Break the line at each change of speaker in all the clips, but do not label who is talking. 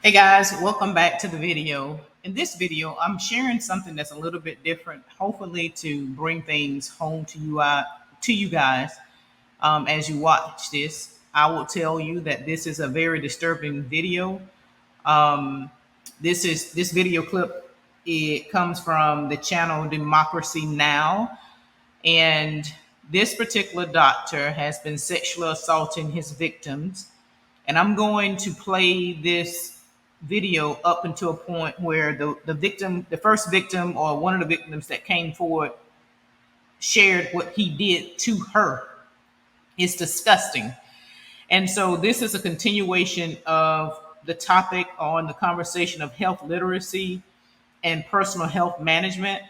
Hey guys, welcome back to the video. In this video, I'm sharing something that's a little bit different, hopefully to bring things home to you guys as you watch this. I will tell you that this is a very disturbing video. Um, this video clip. It comes from the channel Democracy Now, and this particular doctor has been sexually assaulting his victims, and I'm going to play this video up until a point where the victim, the first victim, or one of the victims that came forward, shared what he did to her. It's disgusting. And so this is a continuation of the topic on the conversation of health literacy and personal health management.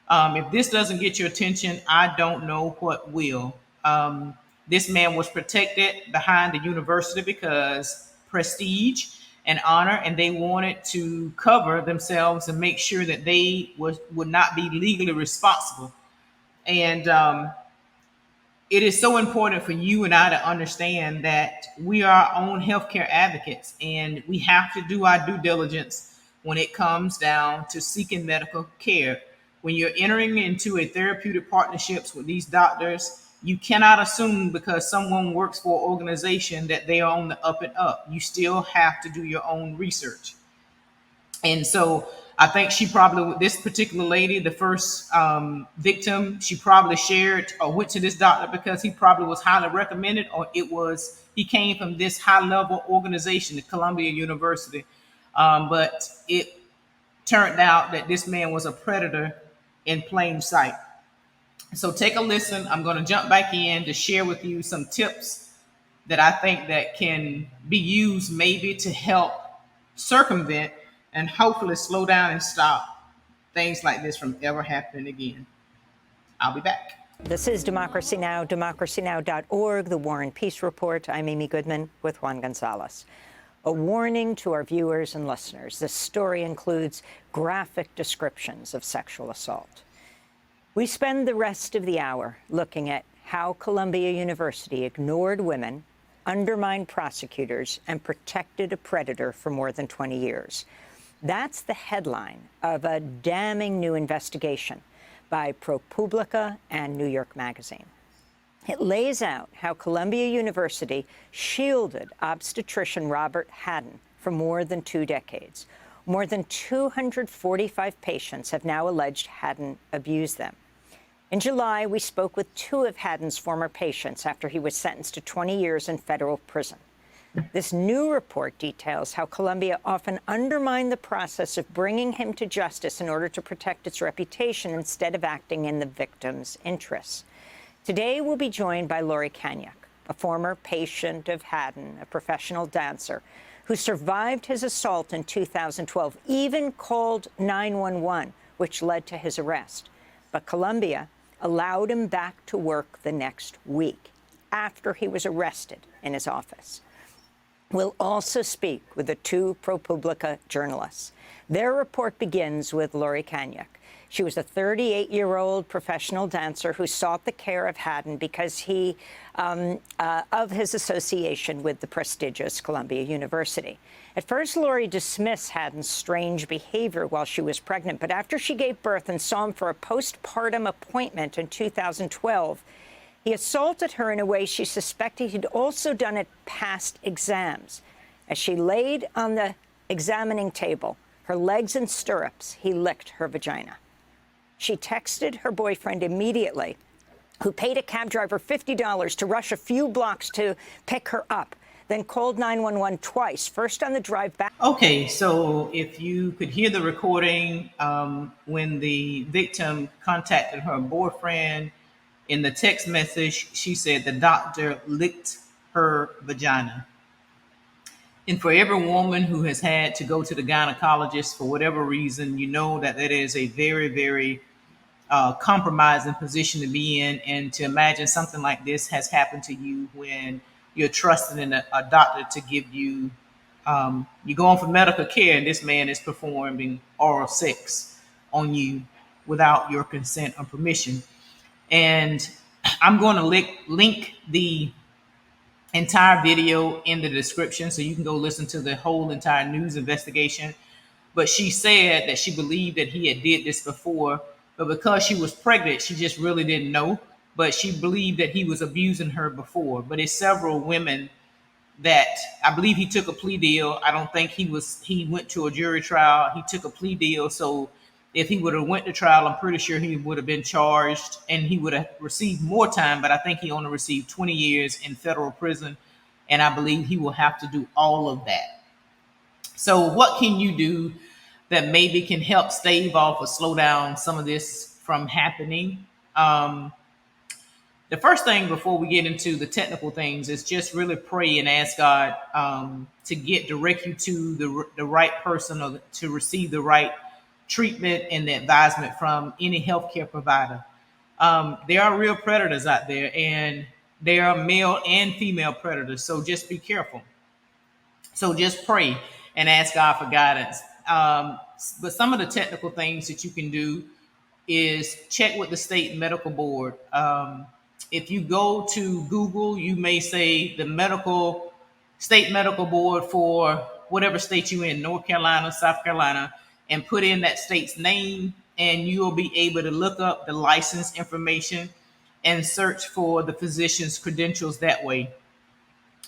If this doesn't get your attention, I don't know what will. This man was protected behind the university because prestige and honor, and they wanted to cover themselves and make sure that they would not be legally responsible. And it is so important for you and I to understand that we are our own healthcare advocates, and we have to do our due diligence when it comes down to seeking medical care. When you're entering into a therapeutic partnerships with these doctors, you cannot assume because someone works for an organization that they are on the up and up. You still have to do your own research. And so I think she probably, this particular lady, the first victim, she probably shared or went to this doctor because he probably was highly recommended, or he came from this high level organization, the Columbia University. But it turned out that this man was a predator in plain sight. So take a listen. I'm going to jump back in to share with you some tips that I think that can be used maybe to help circumvent and hopefully slow down and stop things like this from ever happening again. I'll be back.
This is Democracy Now!, democracynow.org, the War and Peace Report. I'm Amy Goodman with Juan Gonzalez. A warning to our viewers and listeners. This story includes graphic descriptions of sexual assault. We spend the rest of the hour looking at how Columbia University ignored women, undermined prosecutors, and protected a predator for more than 20 years. That's the headline of a damning new investigation by ProPublica and New York Magazine. It lays out how Columbia University shielded obstetrician Robert Haddon for more than 2 decades. More than 245 patients have now alleged Haddon abused them. In July, we spoke with 2 of Haddon's former patients after he was sentenced to 20 years in federal prison. This new report details how Columbia often undermined the process of bringing him to justice in order to protect its reputation instead of acting in the victim's interests. Today, we'll be joined by Lori Kanyak, a former patient of Haddon, a professional dancer, who survived his assault in 2012, even called 911, which led to his arrest. But Columbia allowed him back to work the next week after he was arrested in his office. We'll also speak with the 2 ProPublica journalists. Their report begins with Lori Kanyak. She was a 38-year-old professional dancer who sought the care of Haddon because of his association with the prestigious Columbia University. At first, Lori dismissed Haddon's strange behavior while she was pregnant, but after she gave birth and saw him for a postpartum appointment in 2012, he assaulted her in a way she suspected he'd also done at past exams. As she laid on the examining table, her legs in stirrups, he licked her vagina. She texted her boyfriend immediately, who paid a cab driver $50 to rush a few blocks to pick her up, then called 911 twice, first on the drive back.
Okay, so if you could hear the recording when the victim contacted her boyfriend, in the text message, she said the doctor licked her vagina. And for every woman who has had to go to the gynecologist for whatever reason, you know that that is a very, very compromising position to be in. And to imagine something like this has happened to you when you're trusting in a doctor to give you, you go on for medical care, and this man is performing oral sex on you without your consent or permission. And I'm going to link the entire video in the description, so you can go listen to the whole entire news investigation. But she said that she believed that he had did this before, but because she was pregnant, she just really didn't know. But she believed that he was abusing her before. But it's several women that I believe he took a plea deal. I don't think he went to a jury trial. He took a plea deal. So if he would have went to trial, I'm pretty sure he would have been charged and he would have received more time. But I think he only received 20 years in federal prison. And I believe he will have to do all of that. So what can you do that maybe can help stave off or slow down some of this from happening? The first thing before we get into the technical things is just really pray and ask God to direct you to the right person, or to receive the right treatment and the advisement from any healthcare provider. There are real predators out there, and there are male and female predators. So just be careful. So just pray and ask God for guidance. But some of the technical things that you can do is check with the state medical board. If you go to Google, you may say the medical state medical board for whatever state you're in, North Carolina, South Carolina, and put in that state's name, and you will be able to look up the license information and search for the physician's credentials that way.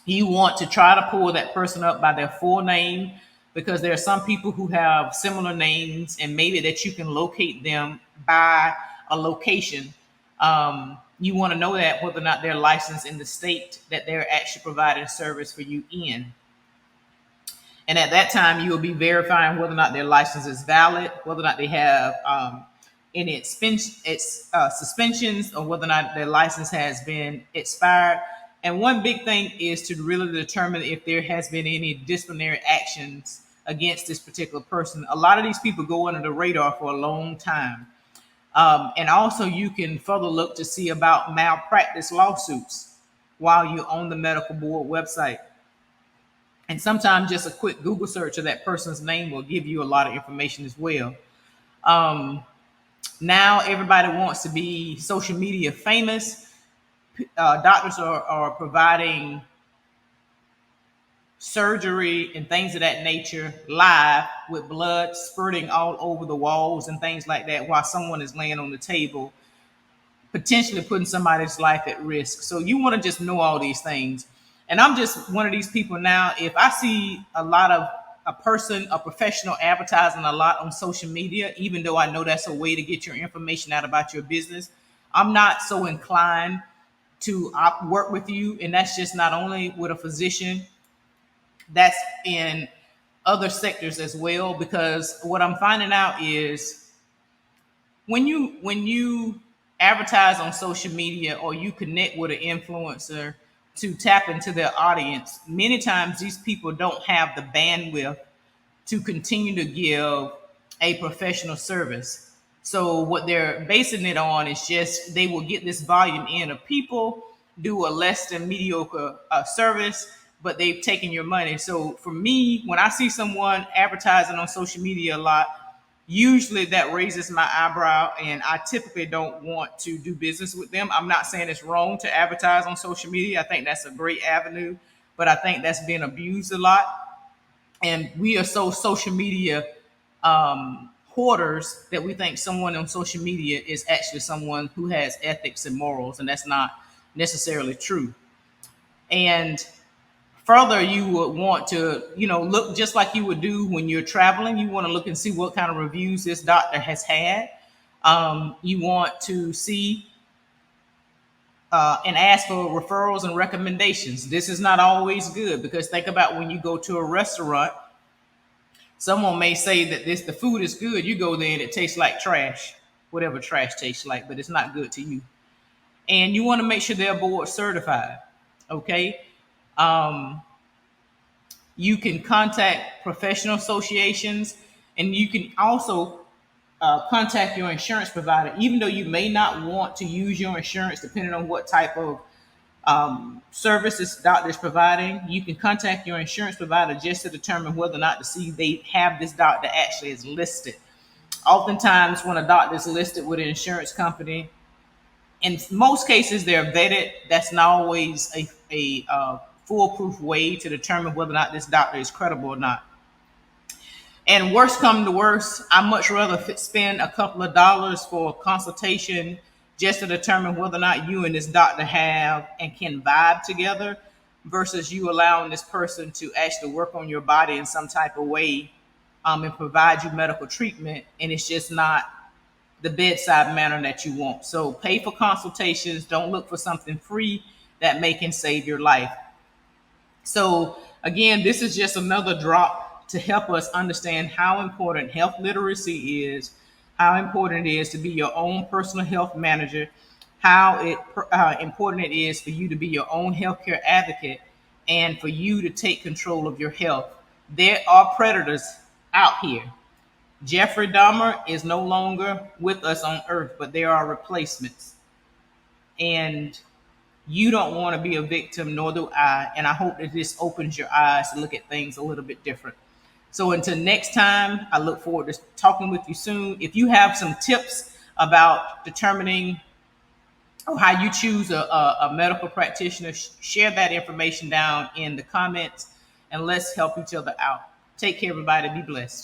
You want to try to pull that person up by their full name, because there are some people who have similar names, and maybe that you can locate them by a location. You want to know that whether or not they're licensed in the state that they're actually providing service for you in. And at that time, you will be verifying whether or not their license is valid, whether or not they have any suspensions, or whether or not their license has been expired. And one big thing is to really determine if there has been any disciplinary actions against this particular person. A lot of these people go under the radar for a long time. And also, you can further look to see about malpractice lawsuits while you're on the medical board website. And sometimes just a quick Google search of that person's name will give you a lot of information as well. Um, Now everybody wants to be social media famous. Doctors are providing surgery and things of that nature live, with blood spurting all over the walls and things like that, while someone is laying on the table, potentially putting somebody's life at risk. So you want to just know all these things. And I'm just one of these people now. If I see a professional advertising a lot on social media, even though I know that's a way to get your information out about your business, I'm not so inclined to work with you. And that's just not only with a physician, that's in other sectors as well. Because what I'm finding out is when you advertise on social media, or you connect with an influencer to tap into their audience, many times these people don't have the bandwidth to continue to give a professional service. So what they're basing it on is just they will get this volume in of people, do a less than mediocre service, but they've taken your money. So for me, when I see someone advertising on social media a lot, usually that raises my eyebrow, and I typically don't want to do business with them. I'm not saying it's wrong to advertise on social media. I think that's a great avenue, but I think that's being abused a lot. And we are so social media hoarders that we think someone on social media is actually someone who has ethics and morals, and that's not necessarily true. And further, you would want to, look just like you would do when you're traveling. You want to look and see what kind of reviews this doctor has had. You want to see and ask for referrals and recommendations. This is not always good, because think about when you go to a restaurant, someone may say that the food is good. You go there and it tastes like trash, whatever trash tastes like, but it's not good to you. And you want to make sure they're board certified. Okay. Um, you can contact professional associations, and you can also contact your insurance provider, even though you may not want to use your insurance, depending on what type of services doctor is providing. You can contact your insurance provider just to determine whether or not to see they have this doctor actually is listed. Oftentimes, when a doctor is listed with an insurance company, in most cases they're vetted. That's not always a foolproof way to determine whether or not this doctor is credible or not. And worst come to worst, I much rather spend a couple of dollars for a consultation just to determine whether or not you and this doctor have and can vibe together versus you allowing this person to actually work on your body in some type of way, and provide you medical treatment. And it's just not the bedside manner that you want. So pay for consultations. Don't look for something free that may can save your life. So, again, this is just another drop to help us understand how important health literacy is, how important it is to be your own personal health manager, how important it is for you to be your own healthcare advocate, and for you to take control of your health. There are predators out here. Jeffrey Dahmer is no longer with us on earth, but there are replacements. And you don't want to be a victim, nor do I. And I hope that this opens your eyes to look at things a little bit different. So until next time, I look forward to talking with you soon. If you have some tips about determining or how you choose a medical practitioner, share that information down in the comments and let's help each other out. Take care, everybody. Be blessed.